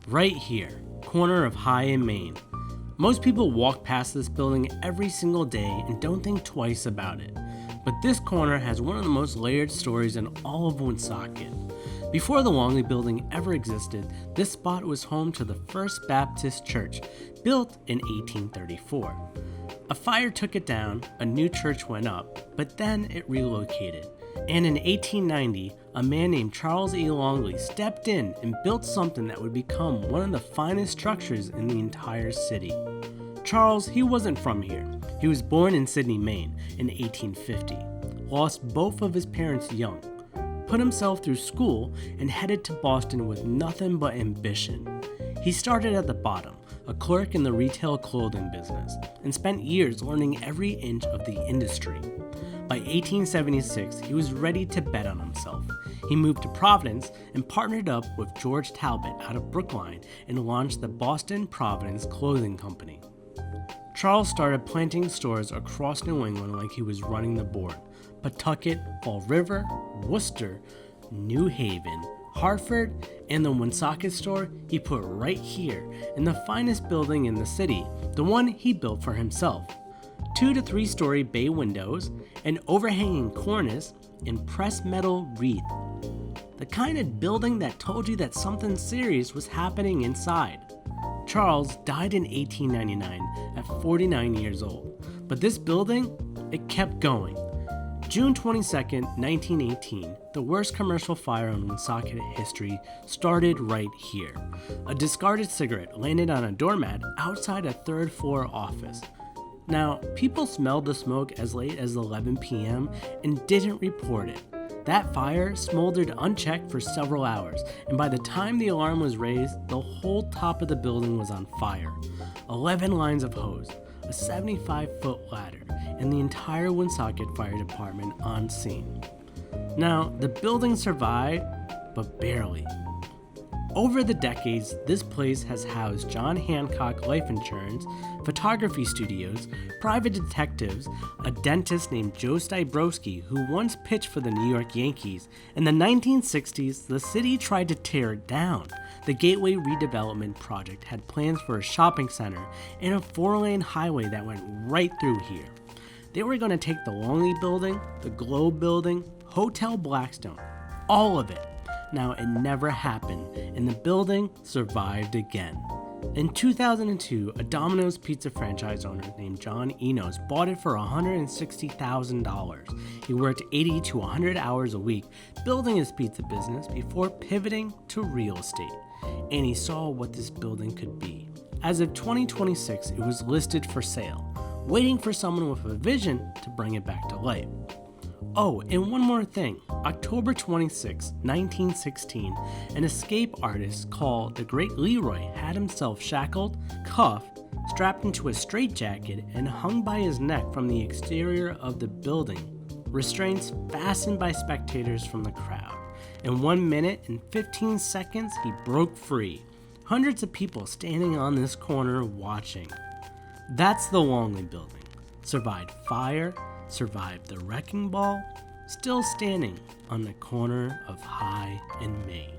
Right here, corner of High and Main. Most people walk past this building every single day and don't think twice about it. But this corner has one of the most layered stories in all of Woonsocket. Before the Longley building ever existed, this spot was home to the First Baptist Church, built in 1834. A fire took it down, a new church went up, but then it relocated. And in 1890, a man named Charles E. Longley stepped in and built something that would become one of the finest structures in the entire city. Charles, he wasn't from here. He was born in Sydney, Maine in 1850, lost both of his parents young, put himself through school, and headed to Boston with nothing but ambition. He started at the bottom, a clerk in the retail clothing business, and spent years learning every inch of the industry. By 1876, he was ready to bet on himself. He moved to Providence and partnered up with George Talbot out of Brookline and launched the Boston Providence Clothing Company. Charles started planting stores across New England like he was running the board. Pawtucket, Fall River, Worcester, New Haven, Hartford, and the Woonsocket store he put right here in the finest building in the city, the one he built for himself. 2 to 3 story bay windows, an overhanging cornice, and pressed metal wreath. The kind of building that told you that something serious was happening inside. Charles died in 1899 at 49 years old, but this building, it kept going. June 22, 1918, the worst commercial fire in Woonsocket history started right here. A discarded cigarette landed on a doormat outside a third-floor office. Now, people smelled the smoke as late as 11 p.m. and didn't report it. That fire smoldered unchecked for several hours, and by the time the alarm was raised, the whole top of the building was on fire. 11 lines of hose, a 75-foot ladder, and the entire Woonsocket Fire Department on scene. Now, the building survived, but barely. Over the decades, this place has housed John Hancock Life Insurance, photography studios, private detectives, a dentist named Joe Stybrowski who once pitched for the New York Yankees. In the 1960s, the city tried to tear it down. The Gateway Redevelopment Project had plans for a shopping center and a 4-lane highway that went right through here. They were going to take the Longley building, the Globe building, Hotel Blackstone, all of it. Now, it never happened, and the building survived again. In 2002, a Domino's pizza franchise owner named John Enos bought it for $160,000. He worked 80 to 100 hours a week building his pizza business before pivoting to real estate, and he saw what this building could be. As of 2026, it was listed for sale, waiting for someone with a vision to bring it back to life. Oh, and one more thing. October 26, 1916, an escape artist called the Great Leroy had himself shackled, cuffed, strapped into a straitjacket, and hung by his neck from the exterior of the building, restraints fastened by spectators from the crowd. In 1 minute and 15 seconds, he broke free. Hundreds of people standing on this corner watching. That's the Longley building. Survived fire, survived the wrecking ball, still standing on the corner of High and Main.